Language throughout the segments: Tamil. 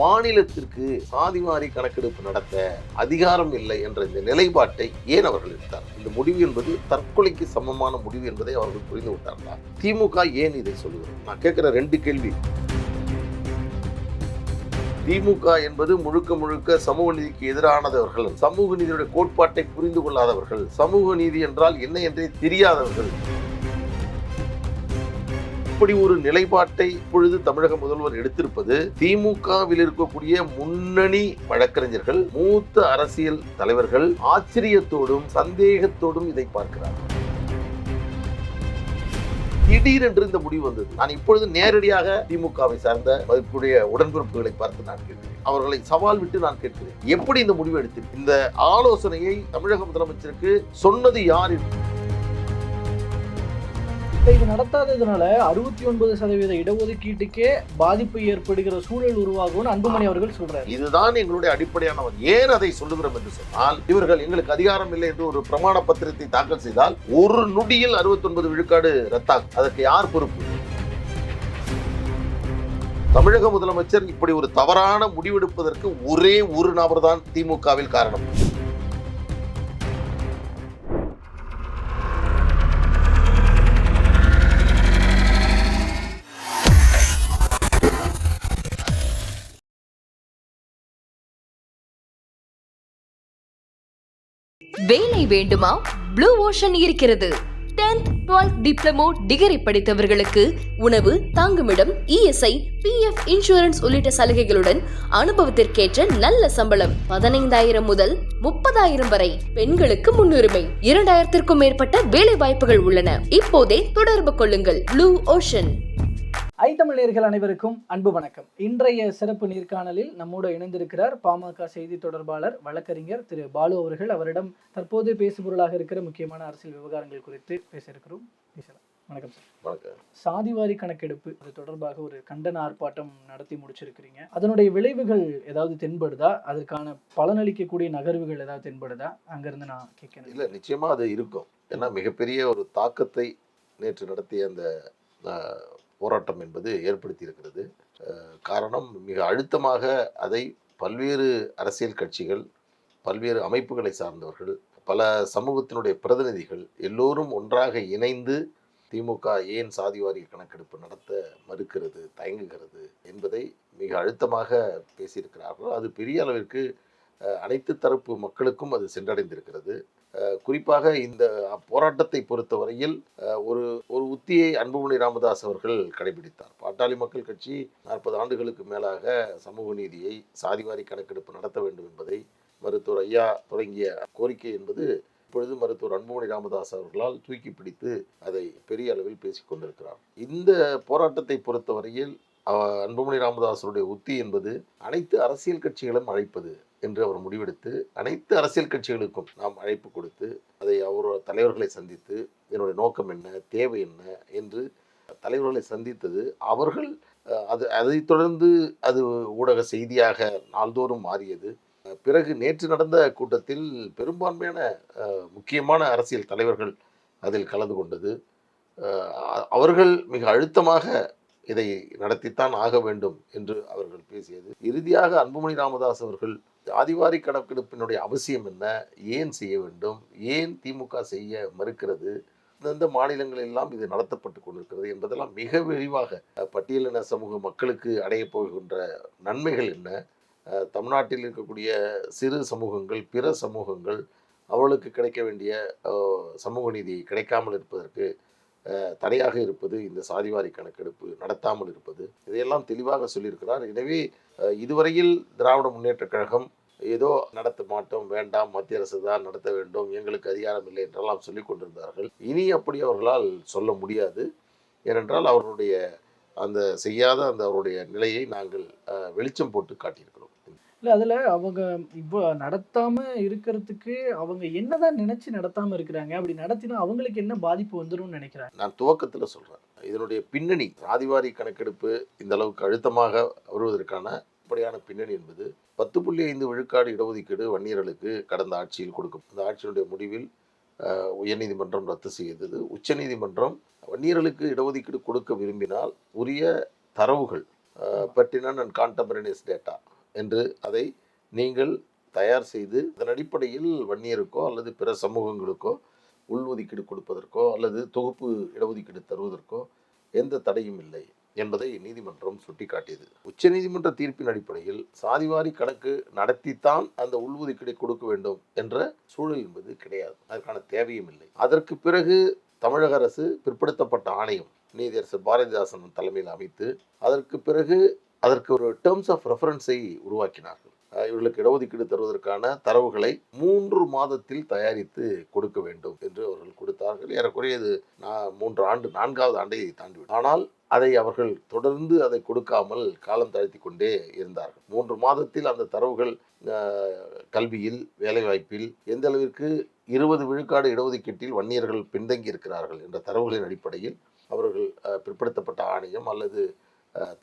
மாநிலத்திற்கு சாதிவாரி கணக்கெடுப்பு நடத்த அதிகாரம் இல்லை என்ற இந்த நிலைப்பாட்டை ஏன் அவர்கள் எடுத்தார்? இந்த முடிவு என்பது தற்கொலைக்கு சமமான முடிவு என்பதை அவர்கள் புரிந்து விட்டார்களா? திமுக ஏன் இதை சொல்லுகிறது? நான் கேட்கிற 2 கேள்வி. திமுக என்பது முழுக்க முழுக்க சமூக நீதிக்கு எதிரானவர்கள், சமூக நீதியுடைய கோட்பாட்டை புரிந்து கொள்ளாதவர்கள், சமூக நீதி என்றால் என்ன என்றே தெரியாதவர்கள். இப்படி ஒரு நிலைப்பாட்டை இப்பொழுது தமிழக முதல்வர் எடுத்திருப்பது திமுகவில் இருக்கக்கூடிய முன்னணி வழக்கறிஞர்கள், மூத்த அரசியல் தலைவர்கள் ஆச்சரியத்தோடும் சந்தேகத்தோடும் இதை பார்க்கிறார்கள். திடீரென்று இந்த முடிவு வந்தது. நான் இப்பொழுது நேரடியாக திமுகவை சார்ந்த மதிப்புடைய உடன்பிறப்புகளை பார்த்து நான் கேட்கிறேன், அவர்களை சவால் விட்டு நான் கேட்கிறேன், எப்படி இந்த முடிவு எடுத்து இந்த ஆலோசனையை தமிழக முதலமைச்சருக்கு சொன்னது யார்? இது நடத்தாததுனால 69% இடஒதுக்கீட்டுக்கே பாதிப்பு ஏற்படுகிற சூழல் உருவாகும் அன்புமணி அவர்கள் சொல்றாரு. இதுதான் எங்களுடைய அடிப்படையானவர். ஏன் அதை சொல்லுகிறோம் என்று சொன்னால், இவர்கள் எங்களுக்கு அதிகாரம் இல்லை என்று ஒரு பிரமாண பத்திரத்தை தாக்கல் செய்தால் ஒரு நொடியில் 69 விழுக்காடு ரத்தாகும். அதற்கு யார் பொறுப்பு? தமிழக முதலமைச்சர் இப்படி ஒரு தவறான முடிவெடுப்பதற்கு ஒரே ஒரு நபர் தான் திமுகவில் காரணம். வேலை வேண்டுமா? ப்ளூ ஓஷன் இருக்கிறது. 10th 12th டிப்ளமோ டிகிரி படித்தவர்களுக்கு உணவு, தங்குமிடம், இஎஸ்ஐ, பிஎஃப் இன்சூரன்ஸ் உள்ளிட்ட சலுகைகளுடன் அனுபவத்திற்கேற்ற நல்ல சம்பளம் 15,000 முதல் 30,000 வரை. பெண்களுக்கு முன்னுரிமை. 2,000க்கும் மேற்பட்ட வேலை வாய்ப்புகள் உள்ளன. இப்போதே தொடர்பு கொள்ளுங்கள். Blue ocean. தமிழர்கள் அனைவருக்கும் அன்பு வணக்கம். இன்றைய சிறப்பு நேர்காணலில் நம்மோடு இணைந்திருக்கிறார் பாமக செய்தி தொடர்பாளர் வழக்கறிஞர் திரு பாலு அவர்கள். அவரிடம் தற்போது பேசுபொருளாக இருக்கிற முக்கியமான அரசியல் விவகாரங்கள் குறித்து பேச இருக்கிறோம். பேசலாம். வணக்கம் சார். வணக்கம். சாதிவாரி கணக்கெடுப்பு அது தொடர்பாக ஒரு கண்டன ஆர்ப்பாட்டம் நடத்தி முடிச்சிருக்கிறீங்க. அதனுடைய விளைவுகள் ஏதாவது தென்படுதா? அதற்கான பலனளிக்கக்கூடிய நகர்வுகள் ஏதாவது தென்படுதா? அங்கிருந்து நான் கேட்கிறேன். இல்லை, நிச்சயமா அது இருக்கும். ஏன்னா மிகப்பெரிய ஒரு தாக்கத்தை நேற்று நடத்திய அந்த போராட்டம் என்பது ஏற்படுத்தி இருக்கிறது. காரணம், மிக அழுத்தமாக அதை பல்வேறு அரசியல் கட்சிகள், பல்வேறு அமைப்புகளை சார்ந்தவர்கள், பல சமூகத்தினுடைய பிரதிநிதிகள் எல்லோரும் ஒன்றாக இணைந்து திமுக ஏன் சாதிவாரி கணக்கெடுப்பு நடத்த மறுக்கிறது, தயங்குகிறது என்பதை மிக அழுத்தமாக பேசியிருக்கிறார்கள். அது பெரிய அளவிற்கு அனைத்து தரப்பு மக்களுக்கும் அது சென்றடைந்திருக்கிறது. குறிப்பாக இந்த போராட்டத்தை பொறுத்தவரையில் ஒரு ஒரு உத்தியை அன்புமணி ராமதாஸ் அவர்கள் கடைபிடித்தார். பாட்டாளி மக்கள் கட்சி 40 ஆண்டுகளுக்கு மேலாக சமூக நீதியை, சாதிவாரி கணக்கெடுப்பு நடத்த வேண்டும் என்பதை மருத்துவர் ஐயா தொடங்கிய கோரிக்கை என்பது இப்பொழுது மருத்துவர் அன்புமணி ராமதாஸ் அவர்களால் தூக்கி பிடித்து அதை பெரிய அளவில் பேசிக் கொண்டிருக்கிறார். இந்த போராட்டத்தை பொறுத்தவரையில் அன்புமணி ராமதாஸருடைய உத்தி என்பது அனைத்து அரசியல் கட்சிகளும் அழைப்பது என்று அவர் முடிவெடுத்து, அனைத்து அரசியல் கட்சிகளுக்கும் நாம் அழைப்பு கொடுத்து, அதை தலைவர்களை சந்தித்து என்னுடைய நோக்கம் என்ன, தேவை என்ன என்று தலைவர்களை சந்தித்தது. அவர்கள் அதை தொடர்ந்து அது ஊடக செய்தியாக நாள்தோறும் மாறியது. பிறகு நேற்று நடந்த கூட்டத்தில் பெரும்பான்மையான முக்கியமான அரசியல் தலைவர்கள் அதில் கலந்து கொண்டது. அவர்கள் மிக அழுத்தமாக இதை நடத்தித்தான் ஆக வேண்டும் என்று அவர்கள் பேசியது. இறுதியாக அன்புமணி ராமதாஸ் அவர்கள் சாதிவாரி கணக்கெடுப்பினுடைய அவசியம் என்ன, ஏன் செய்ய வேண்டும், ஏன் திமுக செய்ய மறுக்கிறது, எந்தெந்த மாநிலங்கள் எல்லாம் இது நடத்தப்பட்டு கொண்டிருக்கிறது என்பதெல்லாம் மிக விரிவாக, பட்டியலின சமூக மக்களுக்கு அடைய போகின்ற நன்மைகள் என்ன, தமிழ்நாட்டில் இருக்கக்கூடிய சிறு சமூகங்கள், பிற சமூகங்கள், அவளுக்கு கிடைக்க வேண்டிய சமூக நீதி கிடைக்காமல் இருப்பதற்கு தடையாக இருப்பது இந்த சாதிவாரி கணக்கெடுப்பு நடத்தாமல் இருப்பது, இதையெல்லாம் தெளிவாக சொல்லியிருக்கிறார். எனவே இதுவரையில் திராவிட முன்னேற்ற கழகம் ஏதோ நடத்த மாட்டோம், வேண்டாம், மத்திய அரசு தான் நடத்த வேண்டும், எங்களுக்கு அதிகாரம் இல்லை என்றெல்லாம் சொல்லி கொண்டிருந்தார்கள். இனி அப்படி அவர்களால் சொல்ல முடியாது. ஏனென்றால் அவர்களுடைய அந்த செய்யாத அந்த அவருடைய நிலையை நாங்கள் வெளிச்சம் போட்டு காட்டியிருக்கிறோம். இல்லை, அதில் அவங்க இப்போ நடத்தாமல் இருக்கிறதுக்கு அவங்க என்னதான் நினச்சி நடத்தாமல் இருக்கிறாங்க? அப்படி நடத்தினா அவங்களுக்கு என்ன பாதிப்பு வந்துடும் நினைக்கிறாங்க? நான் துவக்கத்தில் சொல்கிறேன், இதனுடைய பின்னணி, சாதிவாரி கணக்கெடுப்பு இந்த அளவுக்கு அழுத்தமாக வருவதற்கான அப்படியான பின்னணி என்பது 10.5 விழுக்காடு இடஒதுக்கீடு வன்னியர்களுக்கு கடந்த ஆட்சியில் கொடுக்கும். அந்த ஆட்சியினுடைய முடிவில் உயர்நீதிமன்றம் ரத்து செய்தது. உச்சநீதிமன்றம் வன்னியர்களுக்கு இடஒதுக்கீடு கொடுக்க விரும்பினால் உரிய தரவுகள், பெர்டினன்ட் அண்ட் கான்டெம்பரேனியஸ் டேட்டா, என்று அதை நீங்கள் தயார் செய்து அதன் அடிப்படையில் வன்னியருக்கோ அல்லது பிற சமூகங்களுக்கோ உள்ஒதுக்கீடு கொடுப்பதற்கோ அல்லது தொகுப்பு இடஒதுக்கீடு தருவதற்கோ எந்த தடையும் இல்லை என்பதை நீதிமன்றம் சுட்டிக்காட்டியது. உச்சநீதிமன்ற தீர்ப்பின் அடிப்படையில் சாதிவாரி கணக்கு நடத்தித்தான் அந்த உள்ஒதுக்கீடை கொடுக்க வேண்டும் என்ற சூழல் என்பது கிடையாது. அதற்கான தேவையும் இல்லை. அதற்கு பிறகு தமிழக அரசு பிற்படுத்தப்பட்ட ஆணையம் நீதியரசர் பாரதிதாசன் தலைமையில் அமைத்து அதற்கு பிறகு அதற்கு ஒரு டேர்ம்ஸ் ஆஃப் ரெஃபரன்ஸை உருவாக்கினார்கள். இவர்களுக்கு இடஒதுக்கீடு தருவதற்கான தரவுகளை 3 மாதத்தில் தயாரித்து கொடுக்க வேண்டும் என்று அவர்கள் கொடுத்தார்கள். ஏறக்குறைய இது 4வது ஆண்டை தாண்டிவிடும். ஆனால் அதை அவர்கள் தொடர்ந்து அதை கொடுக்காமல் காலம் தாழ்த்தி கொண்டே இருந்தார்கள். 3 மாதத்தில் அந்த தரவுகள் கல்வியில், வேலைவாய்ப்பில் எந்த அளவிற்கு 20 விழுக்காடு இடஒதுக்கீட்டில் வன்னியர்கள் பின்தங்கி இருக்கிறார்கள் என்ற தரவுகளின் அடிப்படையில் அவர்கள் பிற்படுத்தப்பட்ட ஆணையம் அல்லது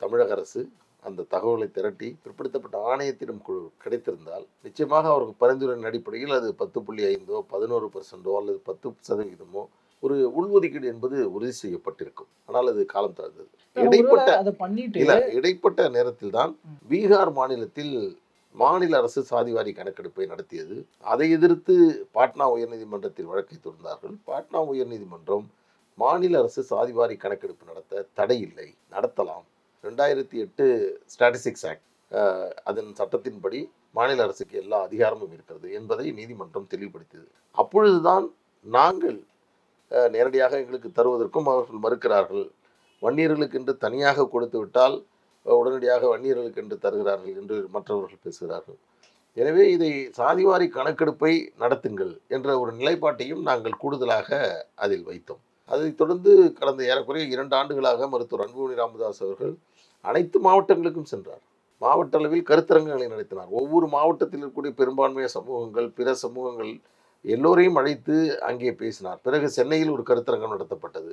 தமிழக அரசு அந்த தகவலை திரட்டி பிற்படுத்தப்பட்ட ஆணையத்திடம் கிடைத்திருந்தால் நிச்சயமாக அவருக்கு பரிந்துரையின் அடிப்படையில் அது 10.5 11% அல்லது 10% ஒரு உள்ஒதுக்கீடு என்பது உறுதி செய்யப்பட்டிருக்கும். ஆனால் அது காலம் தாழ்ந்தது. இடைப்பட்ட நேரத்தில் தான் பீகார் மாநிலத்தில் மாநில அரசு சாதிவாரி கணக்கெடுப்பை நடத்தியது. அதை எதிர்த்து பாட்னா உயர்நீதிமன்றத்தில் வழக்கை தொடர்ந்தார்கள். பாட்னா உயர்நீதிமன்றம் மாநில அரசு சாதிவாரி கணக்கெடுப்பு நடத்த தடை இல்லை, நடத்தலாம். 2008 ஸ்டாட்டிஸ்டிக்ஸ் ஆக்ட் அதன் சட்டத்தின்படி மாநில அரசுக்கு எல்லா அதிகாரமும் இருக்கிறது என்பதை நீதிமன்றம் தெளிவுபடுத்தியது. அப்பொழுதுதான் நாங்கள் நேரடியாக எங்களுக்கு தருவதற்கும் அவர்கள் மறுக்கிறார்கள். வன்னியர்களுக்கு என்று தனியாக கொடுத்து விட்டால் உடனடியாக வன்னியர்களுக்கு என்று தருகிறார்கள் என்று மற்றவர்கள் பேசுகிறார்கள். எனவே இதை சாதிவாரி கணக்கெடுப்பை நடத்துங்கள் என்ற ஒரு நிலைப்பாட்டையும் நாங்கள் கூடுதலாக அதில் வைத்தோம். அதைத் தொடர்ந்து கடந்த ஏறக்குறைய 2 ஆண்டுகளாக மருத்துவர் அன்புமணி ராமதாஸ் அவர்கள் அனைத்து மாவட்டங்களுக்கும் சென்றார். மாவட்ட அளவில் கருத்தரங்குகளை நடத்தினார். ஒவ்வொரு மாவட்டத்தில் இருக்கக்கூடிய பெரும்பான்மைய சமூகங்கள், பிற சமூகங்கள் எல்லோரையும் அழைத்து அங்கே பேசினார். பிறகு சென்னையில் ஒரு கருத்தரங்கம் நடத்தப்பட்டது.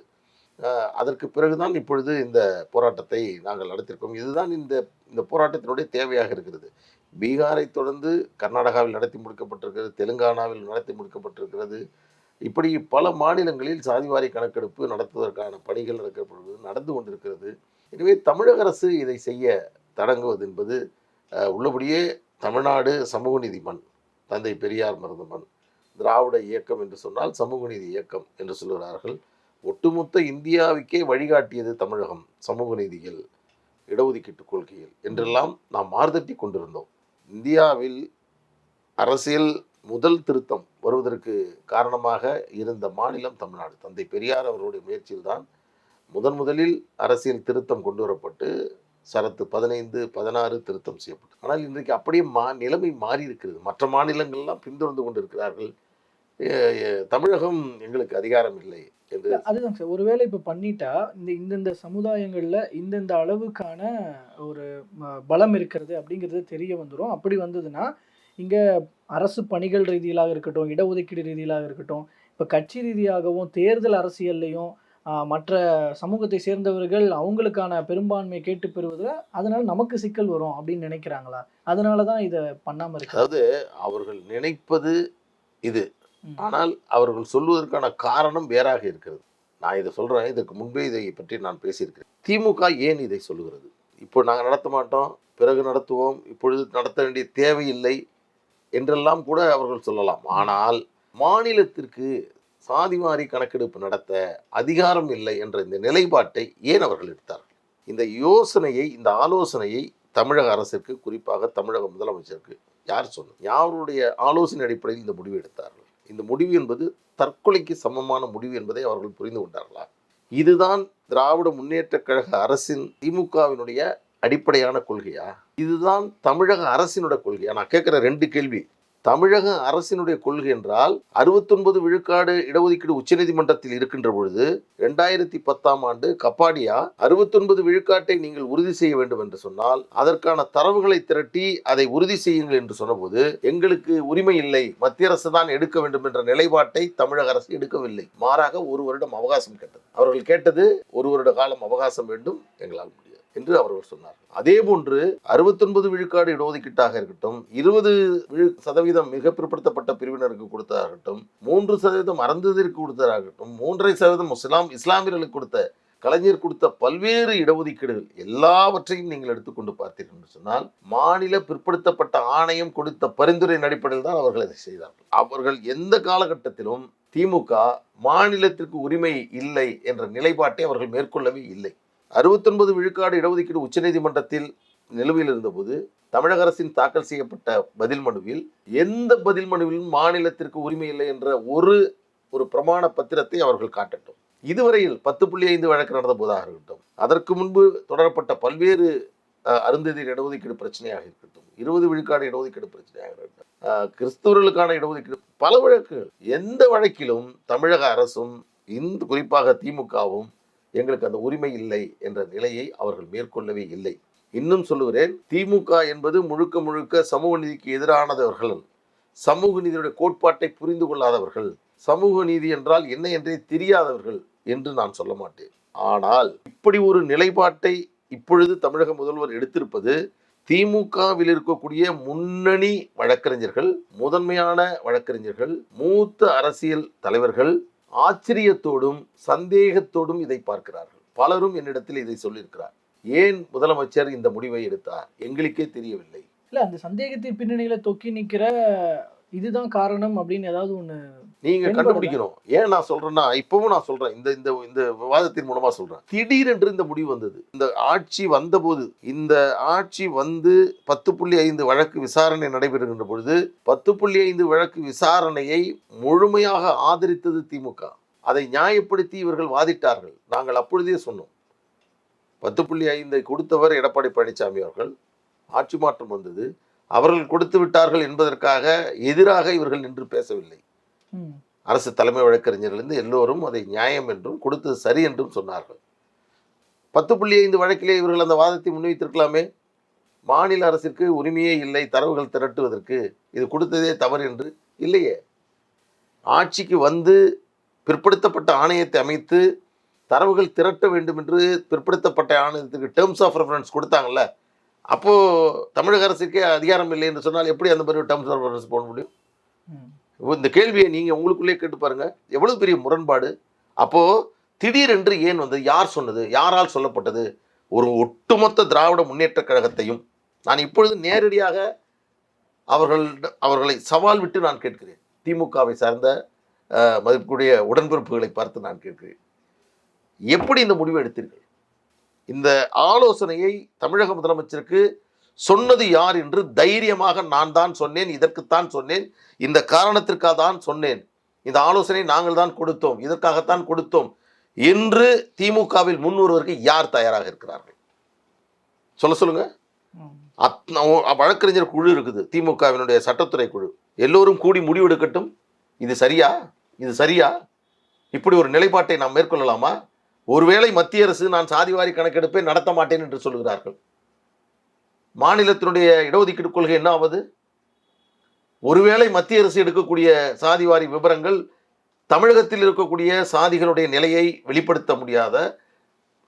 அதற்கு பிறகுதான் இப்பொழுது இந்த போராட்டத்தை நாங்கள் நடத்தியிருக்கோம். இதுதான் இந்த போராட்டத்தினுடைய தேவையாக இருக்கிறது. பீகாரை தொடர்ந்து கர்நாடகாவில் நடத்தி முடிக்கப்பட்டிருக்கிறது, தெலுங்கானாவில் நடத்தி முடிக்கப்பட்டிருக்கிறது. இப்படி பல மாநிலங்களில் சாதிவாரி கணக்கெடுப்பு நடத்துவதற்கான பணிகள் நடந்து கொண்டிருக்கிறது. எனவே தமிழக அரசு இதை செய்ய தொடங்குவது என்பது உள்ளபடியே தமிழ்நாடு சமூக நீதி மண், தந்தை பெரியார் மருந்த மண், திராவிட இயக்கம் என்று சொன்னால் சமூக நீதி இயக்கம் என்று சொல்கிறார்கள். ஒட்டுமொத்த இந்தியாவுக்கே வழிகாட்டியது தமிழகம் சமூக நீதியில், இடஒதுக்கீட்டு கொள்கையில் என்றெல்லாம் நாம் மார்தட்டி கொண்டிருந்தோம். இந்தியாவில் அரசியல் முதல் திருத்தம் வருவதற்கு காரணமாக இருந்த மாநிலம் தமிழ்நாடு. தந்தை பெரியார் அவருடைய முயற்சியில்தான் முதலில் அரசியல் திருத்தம் கொண்டு வரப்பட்டு சரத்து 15, 16 திருத்தம் செய்யப்பட்டு. ஆனால் இன்றைக்கு அப்படியே நிலைமை மாறி இருக்கிறது. மற்ற மாநிலங்கள்லாம் பின்தொடர்ந்து கொண்டிருக்கிறார்கள். தமிழகம் எங்களுக்கு அதிகாரம் இல்லை என்று. அதுதான் சார், ஒருவேளை இப்போ பண்ணிட்டா இந்தந்த சமுதாயங்களில் இந்தந்த அளவுக்கான ஒரு பலம் இருக்கிறது அப்படிங்கிறது தெரிய வந்துடும். அப்படி வந்ததுன்னா இங்கே அரசு பணிகள் ரீதியிலாக இருக்கட்டும், இடஒதுக்கீடு ரீதியிலாக இருக்கட்டும், இப்போ கட்சி ரீதியாகவும் தேர்தல் அரசியல்லையும் மற்ற சமூகத்தை சேர்ந்தவர்கள் அவங்களுக்கான பெரும்பான்மையை கேட்டு பெறுவதில் அதனால நமக்கு சிக்கல் வரும் அப்படின்னு நினைக்கிறாங்களா? அதனால தான் இதை பண்ணாமல் இருக்கு. அதாவது அவர்கள் நினைப்பது இது, ஆனால் அவர்கள் சொல்வதற்கான காரணம் வேறாக இருக்கிறது. நான் இதை சொல்கிறேன், இதற்கு முன்பே இதை பற்றி நான் பேசியிருக்கிறேன். திமுக ஏன் இதை சொல்லுகிறது? இப்போ நாங்கள் நடத்த மாட்டோம், பிறகு நடத்துவோம், இப்பொழுது நடத்த வேண்டிய தேவையில்லை என்றெல்லாம் கூட அவர்கள் சொல்லலாம். ஆனால் மாநிலத்திற்கு சாதிவாரி கணக்கெடுப்பு நடத்த அதிகாரம் இல்லை என்ற இந்த நிலைப்பாட்டை ஏன் அவர்கள் எடுத்தார்கள்? இந்த யோசனையை, இந்த ஆலோசனையை தமிழக அரசிற்கு, குறிப்பாக தமிழக முதலமைச்சருக்கு யார் சொன்னார்? யாருடைய ஆலோசனை அடிப்படையில் இந்த முடிவு எடுத்தார்கள்? இந்த முடிவு என்பது தற்கொலைக்கு சமமான முடிவு என்பதை அவர்கள் புரிந்து கொண்டார்களா? இதுதான் திராவிட முன்னேற்ற கழக அரசின், திமுகவினுடைய அடிப்படையான கொள்கையா? இதுதான் தமிழக அரசினுடைய கொள்கையா? நான் கேட்குற 2 கேள்வி. தமிழக அரசினுடைய கொள்கை என்றால் 69 விழுக்காடு இடஒதுக்கீடு உச்சநீதிமன்றத்தில் இருக்கின்ற பொழுது 2010ஆம் ஆண்டு கப்பாடியா 69 விழுக்காட்டை நீங்கள் உறுதி செய்ய வேண்டும் என்று சொன்னால் அதற்கான தரவுகளை திரட்டி அதை உறுதி செய்யுங்கள் என்று சொன்னபோது எங்களுக்கு உரிமை இல்லை, மத்திய அரசு தான் எடுக்க வேண்டும் என்ற நிலைப்பாட்டை தமிழக அரசு எடுக்கவில்லை. மாறாக 1 வருடம் அவகாசம் கேட்டது. அவர்கள் கேட்டது 1 வருட காலம் அவகாசம் வேண்டும், எங்களால் முடியாது என்று அவர்கள் சொன்னார். அதே போன்று 69 விழுக்காடு இடஒதுக்கீட்டாக இருக்கட்டும், 20% மிக பிற்படுத்தப்பட்ட பிரிவினருக்கு கொடுத்ததாகட்டும், 3% அறந்ததற்கு கொடுத்ததாகட்டும், 3.5% இஸ்லாமியர்களுக்கு கொடுத்த கலைஞர் கொடுத்த பல்வேறு இடஒதுக்கீடுகள் எல்லாவற்றையும் நீங்கள் எடுத்துக்கொண்டு பார்த்தீர்கள் என்று சொன்னால் மாநில பிற்படுத்தப்பட்ட ஆணையம் கொடுத்த பரிந்துரையின் அடிப்படையில் தான் அவர்கள் அதை செய்தார்கள். அவர்கள் எந்த காலகட்டத்திலும் திமுக மாநிலத்திற்கு உரிமை இல்லை என்ற நிலைப்பாட்டை அவர்கள் மேற்கொள்ளவே இல்லை. 69 விழுக்காடு இடஒதுக்கீடு உச்சநீதிமன்றத்தில் நிலுவையில் இருந்தபோது தமிழக அரசின் தாக்கல் செய்யப்பட்ட பதில் மனுவில் எந்த பதில் மனுவிலும் மாநிலத்திற்கு உரிமை இல்லை என்ற ஒரு பிரமாண பத்திரத்தை அவர்கள் காட்டட்டும். இதுவரையில் 10.5 வழக்கு நடந்த போதாக இருக்கட்டும், அதற்கு முன்பு தொடரப்பட்ட பல்வேறு அருந்ததியர் இடஒதுக்கீடு பிரச்சனையாக இருக்கட்டும், 20 விழுக்காடு இடஒதுக்கீடு பிரச்சனையாக இருக்கட்டும், கிறிஸ்தவர்களுக்கான இடஒதுக்கீடு, பல வழக்குகள், எந்த வழக்கிலும் தமிழக அரசும் குறிப்பாக திமுகவும் எங்களுக்கு அந்த உரிமை இல்லை என்ற நிலையை அவர்கள் மேற்கொள்ளவே இல்லை. இன்னும் சொல்லுகிறேன், திமுக என்பது முழுக்க முழுக்க சமூக நீதிக்கு எதிரானவர்கள், சமூக நீதியுடைய கோட்பாட்டை புரிந்து கொள்ளாதவர்கள், சமூக நீதி என்றால் என்ன என்றே தெரியாதவர்கள் என்று நான் சொல்ல மாட்டேன். ஆனால் இப்படி ஒரு நிலைப்பாட்டை இப்பொழுது தமிழக முதல்வர் எடுத்திருப்பது திமுகவில் இருக்கக்கூடிய முன்னணி வழக்கறிஞர்கள், முதன்மையான வழக்கறிஞர்கள், மூத்த அரசியல் தலைவர்கள் ஆச்சரியத்தோடும் சந்தேகத்தோடும் இதை பார்க்கிறார்கள். பலரும் என்னிடத்தில் இதை சொல்லியிருக்கிறார். ஏன் முதலமைச்சர் இந்த முடிவை எடுத்தார் எங்களுக்கே தெரியவில்லை. இல்ல, அந்த சந்தேகத்தின் பின்னணியில தொக்கி நிக்கிற இதுதான் காரணம் அப்படின்னு ஏதாவது ஒண்ணு நீங்க கண்டுபிடிக்கணும். ஏன் நான் சொல்றேன்னா, இப்பவும் நான் சொல்றேன், இந்த விவாதத்தின் மூலமா சொல்றேன், திடீரென்று இந்த முடிவு வந்தது. இந்த ஆட்சி வந்தபோது, இந்த ஆட்சி வந்து 10.5 வழக்கு விசாரணை நடைபெறுகின்ற பொழுது 10.5 வழக்கு விசாரணையை முழுமையாக ஆதரித்தது திமுக. அதை நியாயப்படுத்தி இவர்கள் வாதிட்டார்கள். நாங்கள் அப்பொழுதே சொன்னோம், 10.5 கொடுத்தவர் எடப்பாடி பழனிசாமி அவர்கள். ஆட்சி மாற்றம் வந்தது, அவர்கள் கொடுத்து விட்டார்கள் என்பதற்காக எதிராக இவர்கள் நின்று பேசவில்லை. அரசு தலைமை வழக்கறிஞர்களிருந்து எல்லோரும் அதை நியாயம் என்றும் கொடுத்தது சரி என்றும் சொன்னார்கள். 10.5 வழக்கிலே இவர்கள் அந்த வாதத்தை முன்வைத்திருக்கலாமே. மாநில அரசிற்கு உரிமையே இல்லை தரவுகள் திரட்டுவதற்கு, இது கொடுத்ததே தவறு என்று. இல்லையே, ஆட்சிக்கு வந்து பிற்படுத்தப்பட்ட ஆணையத்தை அமைத்து தரவுகள் திரட்ட வேண்டும் என்று பிற்படுத்தப்பட்ட ஆணையத்துக்கு டேர்ம்ஸ் ஆஃப் ரெஃபரன்ஸ் கொடுத்தாங்கல்ல, அப்போது தமிழக அரசுக்கே அதிகாரம் இல்லை என்று சொன்னால் எப்படி அந்த மாதிரி டேர்ம்ஸ் ஆஃப் ரெஃபரன்ஸ் போட முடியும்? இந்த கேள்வியை நீங்கள் உங்களுக்குள்ளே கேட்டு பாருங்க, எவ்வளவு பெரிய முரண்பாடு. அப்போது திடீரென்று ஏன் வந்தது, யார் சொன்னது, யாரால் சொல்லப்பட்டது? ஒரு ஒட்டுமொத்த திராவிட முன்னேற்ற கழகத்தையும் நான் இப்பொழுது நேரடியாக அவர்களை சவால் விட்டு நான் கேட்கிறேன். திமுகவை சார்ந்த மதிப்புடைய உடன்பிறப்புகளை பார்த்து நான் கேட்கிறேன், எப்படி இந்த முடிவை எடுத்தீர்கள்? இந்த ஆலோசனையை தமிழக முதலமைச்சருக்கு சொன்னது யார் என்று தைரியமாக நான் தான் சொன்னேன், இதற்குத்தான் சொன்னேன், இந்த காரணத்திற்காக தான் சொன்னேன், இந்த ஆலோசனை நாங்கள் தான் கொடுத்தோம், இதற்காகத்தான் கொடுத்தோம் என்று திமுகவில் முன் வருவதற்கு யார் தயாராக இருக்கிறார்கள்? சொல்லுங்க. வழக்கறிஞர் குழு இருக்குது, திமுகவினுடைய சட்டத்துறை குழு, எல்லோரும் கூடி முடிவெடுக்கட்டும். இது சரியா, இது சரியா, இப்படி ஒரு நிலைப்பாட்டை நாம் மேற்கொள்ளலாமா? ஒருவேளை மத்திய அரசு நான் சாதிவாரி கணக்கெடுப்பை நடத்த மாட்டேன் என்று சொல்கிறார்கள், மாநிலத்தினுடைய இடஒதுக்கீடு கொள்கை என்ன ஆவது? ஒருவேளை மத்திய அரசு எடுக்கக்கூடிய சாதிவாரி விவரங்கள் தமிழகத்தில் இருக்கக்கூடிய சாதிகளுடைய நிலையை வெளிப்படுத்த முடியாத,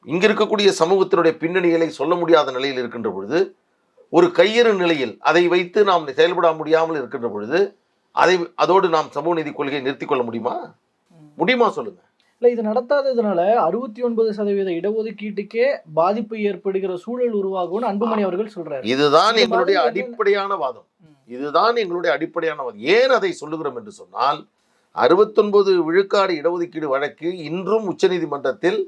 இங்க இருக்கக்கூடிய சமூகத்தினுடைய பின்னணிகளை சொல்ல முடியாத நிலையில் இருக்கின்ற பொழுது, ஒரு கையறு நிலையில் அதை வைத்து நாம் செயல்பட முடியாமல் இருக்கின்ற பொழுது அதோடு நாம் சமூக நீதி கொள்கையை நிறுத்திக் கொள்ள முடியுமா சொல்லுங்க. இல்லை, இது நடத்தாததுனால 69% இடஒதுக்கீட்டுக்கே பாதிப்பு ஏற்படுகிற சூழல் உருவாகும்னு அன்புமணி அவர்கள் சொல்றாரு. இதுதான் எங்களுடைய அடிப்படையான வாதம். ஏன் அதை சொல்லுகிறோம் என்று சொன்னால், 69 விழுக்காடு இடஒதுக்கீடு வழக்கு இன்றும் உச்சநீதிமன்றத்தில்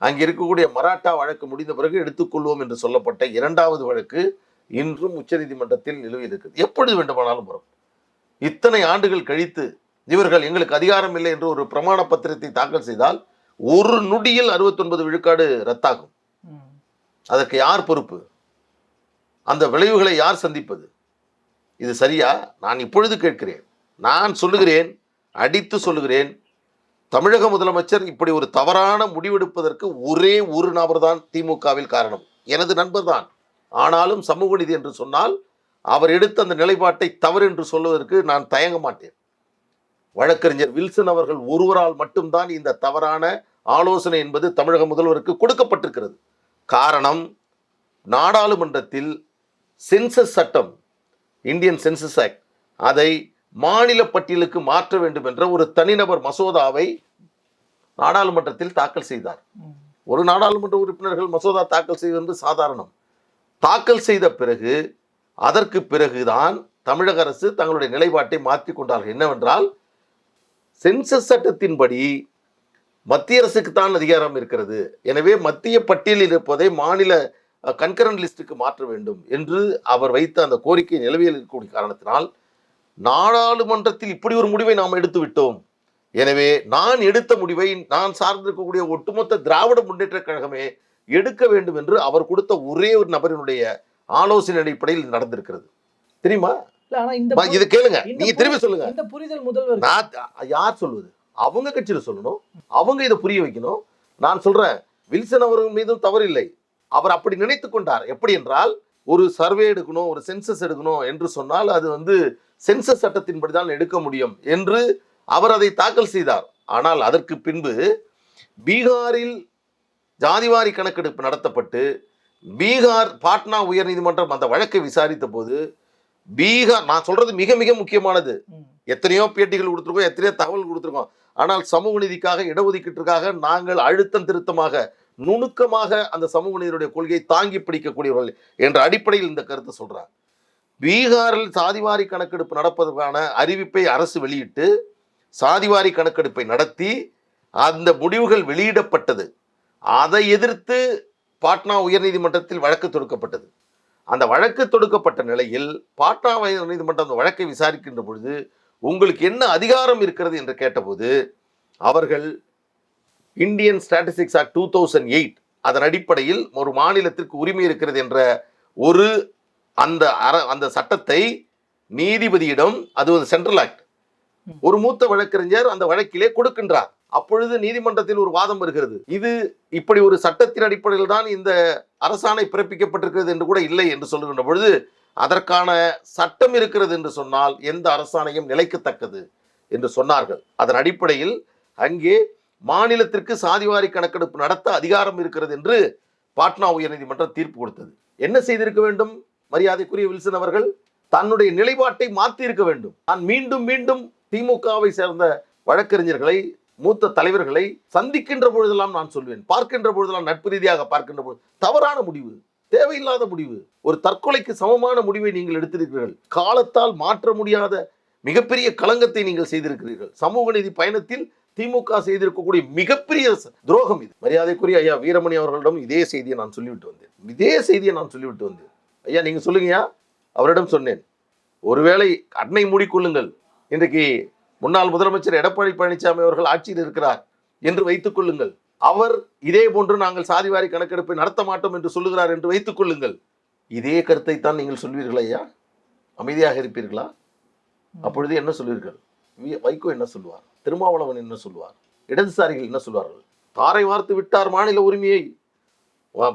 அங்கே இருக்கக்கூடிய மராட்டா வழக்கு முடிந்த பிறகு எடுத்துக்கொள்வோம் என்று சொல்லப்பட்ட 2வது வழக்கு இன்றும் உச்சநீதிமன்றத்தில் நிலுவையில் இருக்குது. எப்பொழுது வேண்டுமானாலும் வரும். இத்தனை ஆண்டுகள் கழித்து இவர்கள் எங்களுக்கு அதிகாரம் இல்லை என்று ஒரு பிரமாண பத்திரத்தை தாக்கல் செய்தால் ஒரு நொடியில் 69 விழுக்காடு ரத்தாகும். அதற்கு யார் பொறுப்பு? அந்த விளைவுகளை யார் சந்திப்பது? இது சரியா? நான் இப்பொழுது கேட்கிறேன், நான் சொல்லுகிறேன், அடித்து சொல்லுகிறேன், தமிழக முதலமைச்சர் இப்படி ஒரு தவறான முடிவெடுப்பதற்கு ஒரே ஒரு நபர் தான் திமுகவில் காரணம், எனது நண்பர் தான். ஆனாலும் சமூக நீதி என்று சொன்னால் அவர் எடுத்த அந்த நிலைப்பாட்டை தவறு என்று சொல்வதற்கு நான் தயங்க மாட்டேன். வழக்கறிஞர் வில்சன் அவர்கள் ஒருவரால் மட்டும்தான் இந்த தவறான ஆலோசனை என்பது தமிழக முதல்வருக்கு கொடுக்கப்பட்டிருக்கிறது. காரணம், நாடாளுமன்றத்தில் சென்சஸ் சட்டம், இந்தியன் சென்சஸ் ஆக்ட், அதை மாநில பட்டியலுக்கு மாற்ற வேண்டும் என்ற ஒரு தனிநபர் மசோதாவை நாடாளுமன்றத்தில் தாக்கல் செய்தார். ஒரு நாடாளுமன்ற உறுப்பினர்கள் மசோதா தாக்கல் செய்வது சாதாரணம். தாக்கல் செய்த பிறகு அதற்கு பிறகுதான் தமிழக அரசு தங்களுடைய நிலைப்பாட்டை மாற்றிக் கொண்டார்கள். என்னவென்றால், சென்சஸ் சட்டத்தின்படி மத்திய அரசுக்கு தான் அதிகாரம் இருக்கிறது, எனவே மத்திய பட்டியலில் இருப்பதை மாநில கன்கரண்ட் லிஸ்டுக்கு மாற்ற வேண்டும் என்று அவர் வைத்த அந்த கோரிக்கை நிலவியல் இருக்கக்கூடிய காரணத்தினால் நாடாளுமன்றத்தில் இப்படி ஒரு முடிவை நாம் எடுத்து விட்டோம். எனவே நான் எடுத்த முடிவை நான் சார்ந்திருக்கக்கூடிய ஒட்டுமொத்த திராவிட முன்னேற்ற கழகமே எடுக்க வேண்டும் என்று அவர் கொடுத்த ஒரே ஒரு நபரினுடைய ஆலோசனை அடிப்படையில் நடந்திருக்கிறது. தெரியுமா? இல்ல, ஆனா இந்த இது கேளுங்க, இந்த நீங்க திரும்பி சொல்லுங்க. இந்த புரிதல் முதல்வர் யார் சொல்வது? அவங்க கட்சியில சொல்லணும், அவங்க இதை புரிய வைக்கணும். நான் சொல்றேன், வில்சன் அவர்கள் மீதும் தவறில்லை. அவர் அப்படி நினைத்து கொண்டார். எப்படி என்றால், ஒரு சர்வே எடுக்கணும், ஒரு சென்சஸ் எடுக்கணும் என்று சொன்னால் அது சென்சஸ் சட்டத்தின்படி தான் எடுக்க முடியும் என்று அவர் அதை தாக்கல் செய்தார். ஆனால் அதற்கு பின்பு பீகாரில் ஜாதிவாரி கணக்கெடுப்பு நடத்தப்பட்டு பீகார் பாட்னா உயர்நீதிமன்றம் அந்த வழக்கை விசாரித்த போது பீகார், நான் சொல்றது மிக மிக முக்கியமானது, எத்தனையோ பேட்டிகள் கொடுத்துருக்கோம், எத்தனையோ தகவல் கொடுத்துருக்கோம், ஆனால் சமூக நீதிக்காக இடஒதுக்கீட்டிற்காக நாங்கள் அழுத்தம் திருத்தமாக நுணுக்கமாக அந்த சமூக நீதியுடைய கொள்கையை தாங்கி பிடிக்கக்கூடியவர்கள் என்ற அடிப்படையில் இந்த கருத்தை சொல்றாங்க. பீகாரில் சாதிவாரி கணக்கெடுப்பு நடப்பதற்கான அறிவிப்பை அரசு வெளியிட்டு சாதிவாரி கணக்கெடுப்பை நடத்தி அந்த முடிவுகள் வெளியிடப்பட்டது. அதை எதிர்த்து பாட்னா உயர்நீதிமன்றத்தில் வழக்கு தொடுக்கப்பட்டது. அந்த வழக்கு தொடுக்கப்பட்ட நிலையில் பாட்னா உயர்நீதிமன்றம் அந்த வழக்கை விசாரிக்கின்ற பொழுது உங்களுக்கு என்ன அதிகாரம் இருக்கிறது என்று கேட்டபோது அவர்கள் இந்தியன் ஸ்டாட்டிஸ்டிக்ஸ் ஆக்ட் 2008 அதன் அடிப்படையில் ஒரு மாநிலத்திற்கு உரிமை இருக்கிறது என்ற ஒரு அந்த சட்டத்தை நீதிபதியிடம், அது ஒரு சென்ட்ரல் ஆக்ட், ஒரு மூத்த வழக்கறிஞர் அந்த வழக்கிலே கொடுக்கின்றார். அப்பொழுது நீதிமன்றத்தில் ஒரு வாதம் வருகிறது, இது இப்படி ஒரு சட்டத்தின் அடிப்படையில் தான் இந்த அரசாணை பிறப்பிக்கப்பட்டிருக்கிறது என்று கூட இல்லை என்று சொல்லுகின்ற பொழுது, அதற்கான சட்டம் இருக்கிறது என்று சொன்னால் எந்த அரசாணையும் நிலைக்கத்தக்கது என்று சொன்னார்கள். அதன் அடிப்படையில் அங்கே மாநிலத்திற்கு சாதிவாரி கணக்கெடுப்பு நடத்த அதிகாரம் இருக்கிறது என்று பாட்னா உயர்நீதிமன்றம் தீர்ப்பு கொடுத்தது. என்ன செய்திருக்க வேண்டும் மரியாதைக்குரிய வில்சன் அவர்கள்? தன்னுடைய நிலைப்பாட்டை மாற்றி இருக்க வேண்டும். நான் மீண்டும் மீண்டும் திமுகவை சேர்ந்த வழக்கறிஞர்களை, மூத்த தலைவர்களை சந்திக்கின்ற பொழுதெல்லாம் நான் சொல்வேன், பார்க்கின்ற பொழுதெல்லாம் நட்பு ரீதியாக பார்க்கின்ற பொழுது, தவறான முடிவு, தேவையில்லாத முடிவு, ஒரு தற்கொலைக்கு சமமான முடிவை நீங்கள் எடுத்திருக்கிறீர்கள். காலத்தால் மாற்ற முடியாத மிகப்பெரிய களங்கத்தை நீங்கள் செய்திருக்கிறீர்கள். சமூக நீதி பயணத்தில் திமுக செய்திருக்கக்கூடிய மிகப்பெரிய துரோகம் இது. மரியாதைக்குரிய ஐயா வீரமணி அவர்களிடம் இதே செய்தியை நான் சொல்லிவிட்டு வந்தேன். ஐயா நீங்க சொல்லுங்கயா. அவரிடம் சொன்னேன், ஒருவேளை கண்ணை மூடிக்கொள்ளுங்கள், இன்றைக்கு முன்னாள் முதலமைச்சர் எடப்பாடி பழனிசாமி அவர்கள் ஆட்சியில் இருக்கிறார் என்று வைத்துக் கொள்ளுங்கள், அவர் இதே போன்று நாங்கள் சாதிவாரி கணக்கெடுப்பை நடத்த மாட்டோம் என்று சொல்லுகிறார் என்று வைத்துக் கொள்ளுங்கள், இதே கருத்தை தான் நீங்கள் சொல்வீர்கள் ஐயா? அமைதியாக இருப்பீர்களா? அப்பொழுது என்ன சொல்வீர்கள்? வைகோ என்ன சொல்லுவார்? திருமாவளவன் என்ன சொல்லுவார்? இடதுசாரிகள் என்ன சொல்வார்கள்? தாரை வார்த்து விட்டார் மாநில உரிமையை,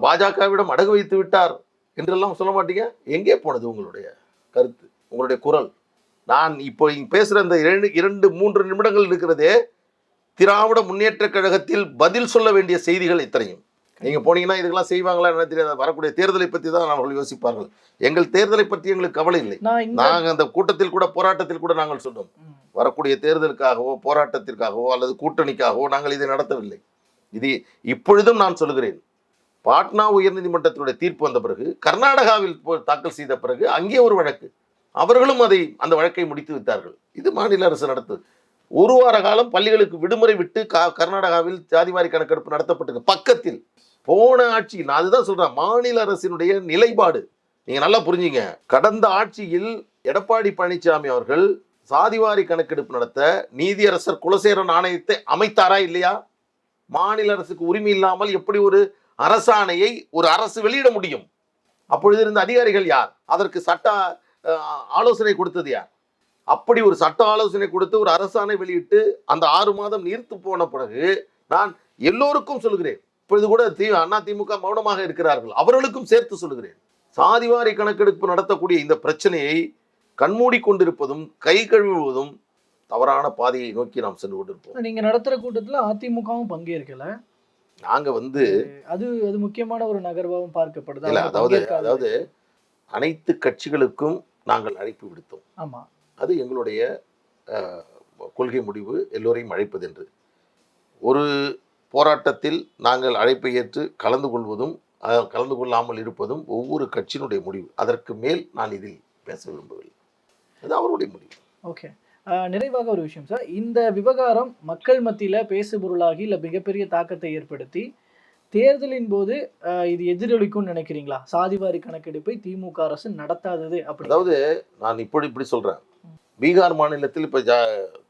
பாஜகவிடம் அடகு வைத்து விட்டார் என்றெல்லாம் சொல்ல மாட்டீங்க. எங்கே போனது உங்களுடைய கருத்து, உங்களுடைய குரல்? நான் இப்போ பேசுகிற இந்த 2-3 நிமிடங்கள் இருக்கிறதே, திராவிட முன்னேற்ற கழகத்தில் பதில் சொல்ல வேண்டிய செய்திகள் இத்தனையும். நீங்கள் போனீங்கன்னா இதுக்கெல்லாம் செய்வாங்களா என்ன தெரியாது. வரக்கூடிய தேர்தலை பற்றி தான் அவர்கள் யோசிப்பார்கள். எங்கள் தேர்தலை பற்றி எங்களுக்கு கவலை இல்லை. நாங்கள் அந்த கூட்டத்தில் கூட, போராட்டத்தில் கூட நாங்கள் சொன்னோம், வரக்கூடிய தேர்தலுக்காகவோ போராட்டத்திற்காகவோ அல்லது கூட்டணிக்காகவோ நாங்கள் இதை நடத்தவில்லை. இது இப்பொழுதும் நான் சொல்கிறேன், பாட்னா உயர்நீதிமன்றத்தினுடைய தீர்ப்பு வந்த பிறகு, கர்நாடகாவில் தாக்கல் செய்த பிறகு அங்கே ஒரு வழக்கு, அவர்களும் அந்த வழக்கை முடித்து விட்டார்கள். இது மாநில அரசு நடத்துது. ஒரு வார காலம் பள்ளிகளுக்கு விடுமுறை விட்டு கர்நாடகாவில் ஜாதிவாரி கணக்கெடுப்பு நடத்தப்பட்டிருக்கு பக்கத்தில். போன ஆட்சி, நான் அதுதான் சொல்றேன், மாநில அரசினுடைய நிலைப்பாடு நீங்க நல்லா புரிஞ்சுங்க. கடந்த ஆட்சியில் எடப்பாடி பழனிசாமி அவர்கள் சாதிவாரி கணக்கெடுப்பு நடத்த நீதியரசர் குலசேகரன் ஆணையத்தை அமைத்தாரா இல்லையா? மாநில அரசுக்கு உரிமை இல்லாமல் எப்படி ஒரு அரசாணையை ஒரு அரசு வெளியிட முடியும்? அப்பொழுது இருந்த அதிகாரிகள் யார்? அதற்கு சட்ட ஆலோசனை கொடுத்தது யார்? அப்படி ஒரு சட்ட ஆலோசனை கொடுத்து ஒரு அரசாணை வெளியிட்டு அந்த 6 மாதம் நீர்த்து போன பிறகு நான் எல்லோருக்கும் சொல்கிறேன், இப்பொழுது கூட அதிமுக மௌனமாக இருக்கிறார்கள், அவர்களுக்கும் சேர்த்து சொல்கிறேன், சாதிவாரி கணக்கெடுப்பு நடத்தக்கூடிய இந்த பிரச்சனையை கண்மூடி கொண்டிருப்பதும் கை கழுவுவதும் தவறான பாதையை நோக்கி நாம் சென்று கொண்டிருப்போம். நீங்க நடத்துற கூட்டத்துல அதிமுகவும் பங்கேற்கல. நாங்க அது முக்கியமான ஒரு நகர்வாகவும் பார்க்கப்படுது. இல்ல, அதாவது அனைத்து கட்சிகளுக்கும் நாங்கள் அழைப்பு விடுத்தோம். ஆமா, அது எங்களுடைய கொள்கை முடிவு, எல்லோரையும் அழைப்பது என்று. ஒரு போராட்டத்தில் நாங்கள் அழைப்பை ஏற்று கலந்து கொள்வதும் கலந்து கொள்ளாமல் இருப்பதும் ஒவ்வொரு கட்சியினுடைய முடிவு. அதற்கு மேல் நான் இதில் பேச விரும்பவில்லை. அது அவருடைய முடிவு. ஓகே. நிறைவாக ஒரு விஷயம் சார், இந்த விவகாரம் மக்கள் மத்தியில பேசுபொருளாகி இல்லை மிகப்பெரிய தாக்கத்தை ஏற்படுத்தி தேர்தலின் போது இது எதிரொலிக்கும்னு நினைக்கிறீங்களா? சாதிவாரி கணக்கெடுப்பை திமுக அரசு நடத்தாதது அப்படி. அதாவது நான் இப்படி சொல்றேன். பீகார் மாநிலத்தில் இப்ப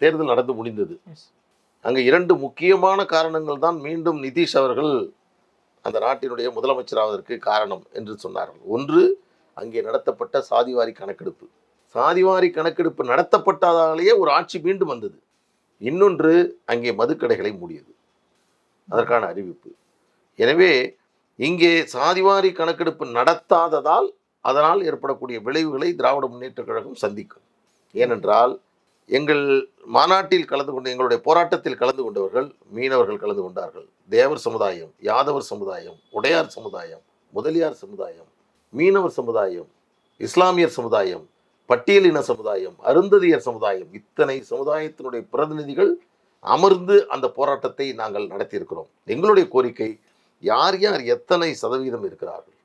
தேர்தல் நடந்து முடிந்தது. அங்க 2 முக்கியமான காரணங்கள் தான் மீண்டும் நிதிஷ் அவர்கள் அந்த நாட்டினுடைய முதலமைச்சராவதற்கு காரணம் என்று சொன்னார்கள். ஒன்று, அங்கே நடத்தப்பட்ட சாதிவாரி கணக்கெடுப்பு. சாதிவாரி கணக்கெடுப்பு நடத்தப்பட்டதாலேயே ஒரு ஆட்சி மீண்டும் வந்தது. இன்னொன்று, அங்கே மதுக்கடைகளை மூடியது, அதற்கான அறிவிப்பு. எனவே இங்கே சாதிவாரி கணக்கெடுப்பு நடத்தாததால் அதனால் ஏற்படக்கூடிய விளைவுகளை திராவிட முன்னேற்ற கழகம் சந்திக்கும். ஏனென்றால் எங்கள் மாநாட்டில் கலந்து கொண்ட, எங்களுடைய போராட்டத்தில் கலந்து கொண்டவர்கள் மீனவர்கள் கலந்து கொண்டார்கள், தேவர் சமுதாயம், யாதவர் சமுதாயம், உடையார் சமுதாயம், முதலியார் சமுதாயம், மீனவர் சமுதாயம், இஸ்லாமியர் சமுதாயம், பட்டியலின சமுதாயம், அருந்ததியர் சமுதாயம், இத்தனை சமுதாயத்தினுடைய பிரதிநிதிகள் அமர்ந்து அந்த போராட்டத்தை நாங்கள் நடத்தியிருக்கிறோம். எங்களுடைய கோரிக்கை, யார் யார் எத்தனை சதவீதம் இருக்கிறார்கள்,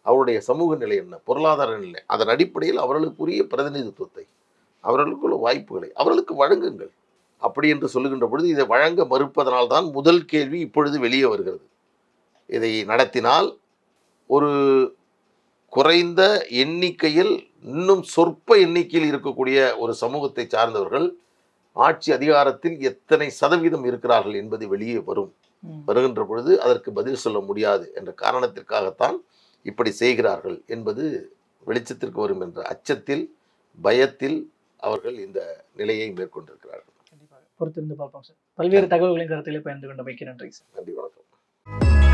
அவருடைய சமூக நிலை என்ன, பொருளாதார நிலை, அதன் அடிப்படையில் அவர்களுக்குரிய பிரதிநிதித்துவத்தை, அவர்களுக்குள்ள வாய்ப்புகளை அவர்களுக்கு வழங்குங்கள். அப்படி என்று சொல்லுகின்ற பொழுது இதை வழங்க மறுப்பதனால்தான் முதல் கேள்வி இப்பொழுது வெளியே வருகிறது. இதை நடத்தினால் ஒரு குறைந்த எண்ணிக்கையில், இன்னும் சொற்ப எண்ணிக்கையில் இருக்கக்கூடிய ஒரு சமூகத்தை சார்ந்தவர்கள் ஆட்சி அதிகாரத்தில் எத்தனை சதவீதம் இருக்கிறார்கள் என்பது வெளியே வருகின்ற பொழுது அதற்கு பதில் சொல்ல முடியாது என்ற காரணத்திற்காகத்தான் இப்படி செய்கிறார்கள் என்பது வெளிச்சத்திற்கு வரும் என்ற அச்சத்தில், பயத்தில் அவர்கள் இந்த நிலையை மேற்கொண்டிருக்கிறார்கள். பொறுத்திருந்து பார்ப்போம் சார். பல்வேறு தகவல்களின் கருத்திலே பயந்து கொண்டமைக்கு நன்றி சார். நன்றி, வணக்கம்.